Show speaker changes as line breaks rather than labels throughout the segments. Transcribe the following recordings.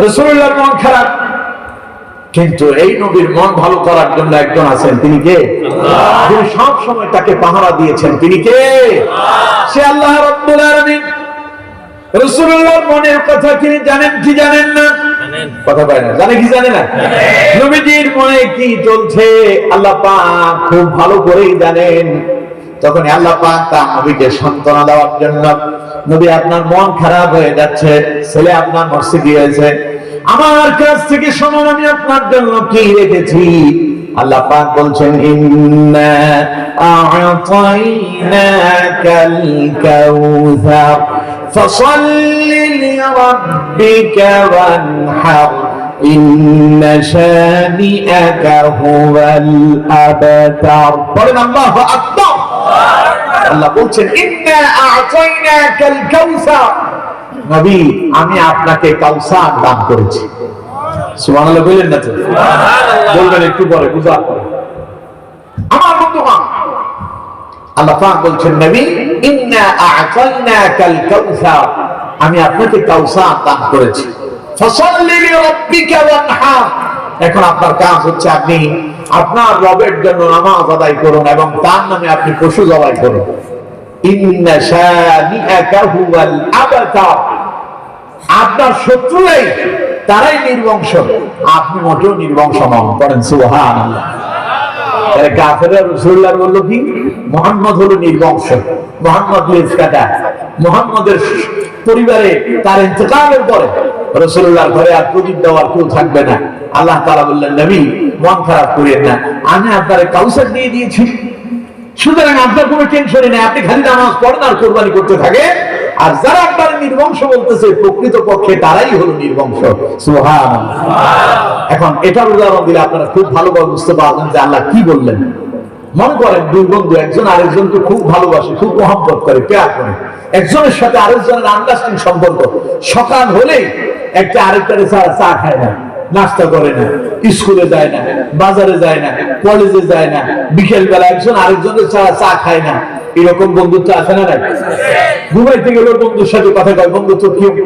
রাসূলুল্লাহর মন খারাপ, কিন্তু এই নবীর মন ভালো করার জন্য একজন আছেন, তিনি কে? আল্লাহ। যিনি সব সময় তাকে পাহারা দিয়েছেন, তিনি কে? আল্লাহ। সে আল্লাহ রাব্বুল আলামিন। রাসূলুল্লাহর মনের কথা তিনি জানেন কি জানেন না? জানেন। কথা বলেন না, জানে কি জানে না? জানেন। নবীজির মনে কি চলছে আল্লাহ পাক খুব ভালো করেই জানেন। তখন আল্লাহ পাক তার নবীকে সান্ত্বনা দেওয়ার জন্য, নবী আপনার মন খারাপ হয়ে যাচ্ছে, ছেলে আপনার মসজিদে হয়েছে, আমার কাছ থেকে শুনুন আমি আপনার জন্য কি রেখেছি। আল্লাহ পাক বলছেন, ইন্না আ'তাইনাকাল কাউসার ফাসাল্লি লিরাব্বিকা ওয়ানহার ইন্না শানিআকা হুয়াল আবতার। বলেন আল্লাহু আকবার। আল্লাহ বলছেন, ইন্না আ'তাইনাকাল কাউসার, নবী আমি আপনাকে কাউসার দান করেছি। সুবহানাল্লাহ বলেন না তো? সুবহানাল্লাহ বলবেন একটু পরে, বুঝার পরে। আমার বন্ধুগণ, আল্লাহ পাক বলছেন, নবী ইন্না আ'তাইনাকাল কাউসার, আমি আপনাকে কাউসার দান করেছি। ফাসাল্লি লিরাব্বিকা ওয়ানহার, এখন আপনার কাজ হচ্ছে আপনি আপনার রবের জন্য নামাজ আদায় করুন এবং তার নামে আপনি পশু জবাই করুন। ইন্না শানিআকা হুয়াল আবতার, আপনার শত্রুরাই তারাই নির্বংশ, আপনি মোটেও নির্বংশ নন। করেন সুবহানাল্লাহ। তাহলে কাফেররা রাসূলুল্লাহ বলল কি? মুহাম্মদ হলো নির্বংশ, মুহাম্মদ লেজ কাটা। মুহাম্মদের পরিবারে তার ইন্তেকালের পরে রাসূলুল্লাহর ঘরে আর প্রদীপ দেওয়ার কেউ থাকবে না। আল্লাহ তাআলা বললেন, নবী মন খারাপ করিয়েন না, আমি আপনার কাউসার দিয়ে দিয়েছি, সুতরাং আপনার কোনো টেনশনই নেই, আপনি খালি নামাজ পড়েন আর কোরবানি করতে থাকে। আর যারা আপনার নির্বংশ বলতেছে প্রকৃত পক্ষে তারাই হলো নির্বংশ। সুবহানাল্লাহ। এখন এটার উদাহরণ দিলে আপনারা খুব ভালোভাবে বুঝতে পারবেন যে আল্লাহ কি বললেন। মনে করেন দুই বন্ধু একজন আরেকজনকে খুব ভালোবাসে, খুব মহব্বত করে, প্যার করে, একজনের সাথে আরেকজনের আন্ডারস্ট্যান্ডিং সম্পর্ক। সকাল হলেই একটা আরেকটারে চা খায় না, নাস্তা করে না, স্কুলে যায় না, বাজারে যায় না, কলেজে যায় না, বিকেল বেলা একজন আরেকজনের চা খায় না। এরকম বন্ধুত্ব আছে না নাই? ঘুমাইতে গেলেও বন্ধুর সাথে কথা কয়, বন্ধু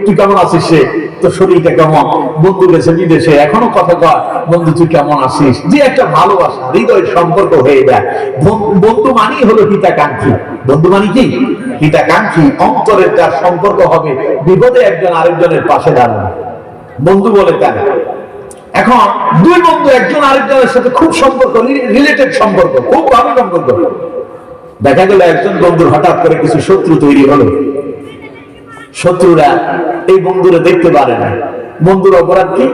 তুই কেমন আছিস, সে তোর শরীরটা কেমন, বন্ধু গেছে বিদেশে এখনো কথা কয়, বন্ধু তুই কেমন আছিস। যে একটা ভালোবাসা হৃদয়ের সম্পর্ক হয়ে যায়। বন্ধু মানেই হলো হিতাকাঙ্ক্ষী। বন্ধু মানে কি? হিতাকাঙ্ক্ষী। অন্তরের যার সম্পর্ক হবে, বিপদে একজন আরেকজনের পাশে দাঁড়াবে, বন্ধু বলে তারা। এখন দুই বন্ধু একজন আরেকজনের সাথে খুব সম্পর্ক, রিলেটেড সম্পর্ক, খুব ভালো সম্পর্ক। দেখা গেল একজন বন্ধুর হঠাৎ করে কিছু শত্রু তৈরি হলো, শত্রুরা এই বন্ধুরা দেখতে পারে না। বন্ধুর অপরাধ কি?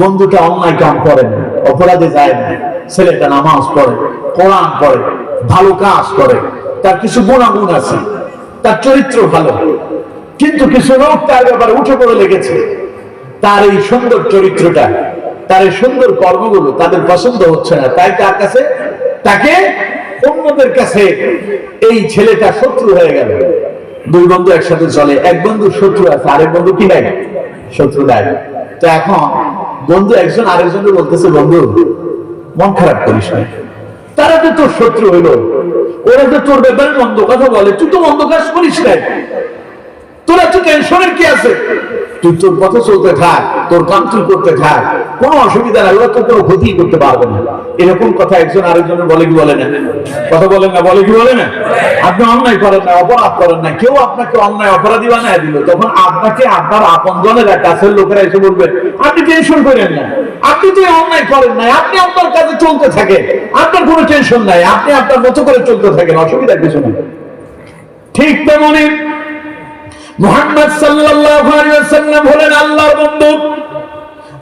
বন্ধুটা অন্যায় কাম করে না, অপরাধে যায় না, ছেলেটা নামাজ পড়ে, কোরআন পড়ে, ভালো কাজ করে, তার কিছু গুণাগুণ আছে, তার চরিত্র ভালো, কিন্তু কিছু লোক তার ব্যাপারে উঠে পড়ে লেগেছে। তার এই সুন্দর চরিত্রটা, তার এই সুন্দর কর্মগুলো তাদের পছন্দ হচ্ছে না, তাই তার কাছে তাকে অন্যদের কাছে এই ছেলেটা শত্রু হয়ে গেল। দুই বন্ধু একসাথে চলে, এক বন্ধু শত্রু আছে, আরেক বন্ধু কি নাই? শত্রু নাই। তো এখন বন্ধু একজন আরেকজনকে বলতেছে, বন্ধু মন খারাপ করিস না, তারা তো তোর শত্রু হইল, ওরা তো তোর ব্যাপারে মন্দ কথা বলে, তুই তো মন্দ কাজ করিস না, তোর এত টেনশনের কি আছে? তুই তোর পথে চলতে থাক, তোর কাম তুই করতে থাক, কোনো অসুবিধা নাই, ওরা তো কোনো ক্ষতি করতে পারবে না। এরকম কথা একজন আরেকজনের বলে কি বলে না? কথা বলেন না, বলে কি বলে না? আপনি অন্যায় করেন না, অপরাধ করেন না, কেউ আপনাকে অন্যায় অপরাধী বানায় দিল, তখন আপনাকে আপনার আপনজনেরা, কাছের লোকেরা এসে বলবে, আপনি টেনশন করেন না, আপনি তো অন্যায় করেন নাই, আপনি আপনার কাজে চলতে থাকেন, আপনার কোনো টেনশন নাই, আপনি আপনার মতো করে চলতে থাকেন, অসুবিধা কিছু নেই। ঠিক তেমনি মুহাম্মদ সাল্লাল্লাহু আলাইহি ওয়াসাল্লাম হলেন আল্লাহর বন্ধু।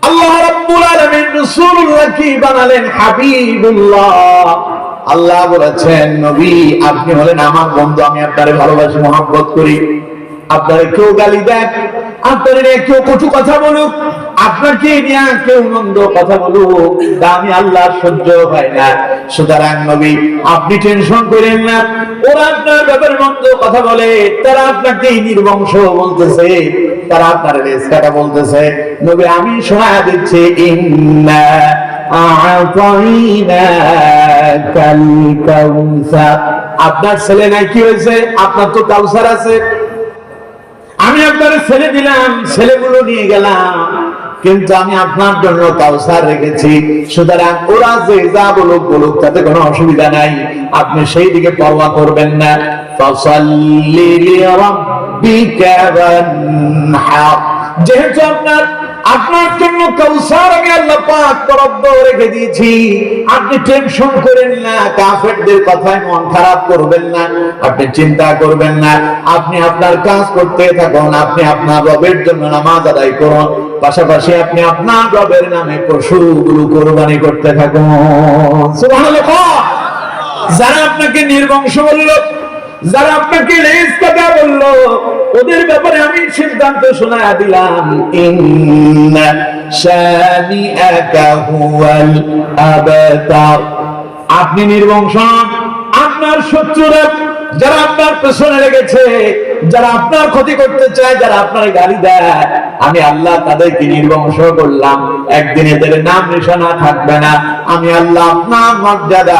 আল্লাহ রাব্বুল আলামিন রাসূলুল্লাহ কি বানালেন? হাবিবুল্লাহ। আল্লাহ বলেছেন, নবী আপনি হলেন আমার বন্ধু, আমি আপনারে ভালোবাসি, মহব্বত করি। আপনারে কেউ গালি দেয়, আপনারে কেউ কটু কথা বলুক, আপনাকে নিয়ে কেউ মন্দ কথা বলুক, আমি আল্লাহ সহ্য হয় না। সুতরাং নবী আপনি টেনশন করেন না, ওরা আপনার ব্যাপারে মন্দ কথা বলে, তারা আপনাকে নির্বংশ বলতেছে, তারা আপনার লেজ কাটা বলতেছে, নবী আমি শোনা দিচ্ছি, ইন্না আ'তাইনাকাল কাউসার। আপনার ছেলে নাই, কি হয়েছে? আপনার তো কাউসার আছে, আমি আপনার ছেলে দিলাম, ছেলেগুলো নিয়ে গেলাম, কিন্তু আমি আপনার জন্য কাউসার রেখেছি, সুতরাং ওরা যে যা বলুক বলুক তাতে কোনো অসুবিধা নাই, আপনি সেই দিকে পরোয়া করবেন না। ফাসাল্লি লিরাব্বিকা ওয়ানহার, যেহেতু আপনার জন্য কাউসার আমি আল্লাহ পাক বরাদ্দ রেখে দিয়েছি, আপনি টেনশন করেন না, কাফেরদের কথায় মন খারাপ করবেন না, আপনি চিন্তা করবেন না, আপনি আপনার কাজ করতে থাকুন, আপনি আপনার রবের জন্য নামাজ আদায় করুন, পাশাপাশি আপনি আপনার রবের নামে পশুগুলো কোরবানি করতে থাকুন। সুবহানাল্লাহ। যারা আপনাকে নির্বংশ বলল, যারা আপনাকে রিস্ক কথা বলল, ওদের ব্যাপারে আমি সিদ্ধান্ত শোনায়া দিলাম, ইন্না শানিআকা হুয়াল আবতার। আপনি নির্বংশ, আপনার শত্রুরা যারা আপনার পেছনে লেগেছে, যারা আপনার ক্ষতি করতে চায়, যারা আপনার গালি দেয়, আমি আল্লাহ তাদেরকে নির্বংশ করলাম, একদিন এদের নাম নিশানা থাকবে না। আমি আল্লাহ আপনার মর্যাদা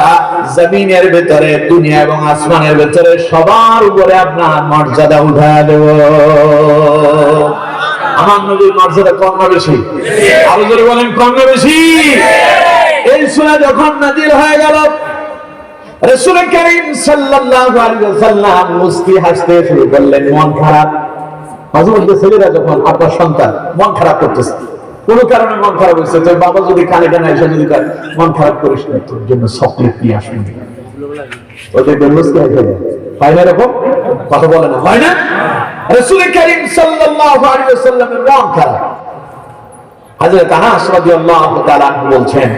জমিনের ভেতরে, দুনিয়া এবং আসমানের ভেতরে সবার উপরে আপনার মর্যাদা উঠা দেব। আমার নবীর মর্যাদা কম না বেশি? আরো জোরে বলেন, কম না বেশি? এই সূরা যখন নাযিল হয়ে গেল, রাসূল করিম সাল্লাল্লাহু আলাইহি ওয়াসাল্লাম মুস্কি হাসতে শুরু করলেন। মন খারাপ, মাঝে মধ্যে ছেলেরা যখন আপনার সন্তান মন খারাপ করতেছে, কোন কারণে মন খারাপ হয়েছে, তোর বাবা যদি কানে কানে এসে যদি মন খারাপ করিস না, তোর জন্য চকলেট নিয়ে আসবেন, ওদের মুস্কি হাসে হয় না, এরকম কথা বলে না, হয় না? রাসূল করিম সাল্লাল্লাহু আলাইহি ওয়াসাল্লামের মন খারাপ। হযরত আনাস রাদিয়াল্লাহু তাআলা বলছেন,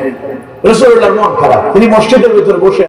রাসূলুল্লাহর মন খারাপ, তিনি মসজিদের ভিতর বসে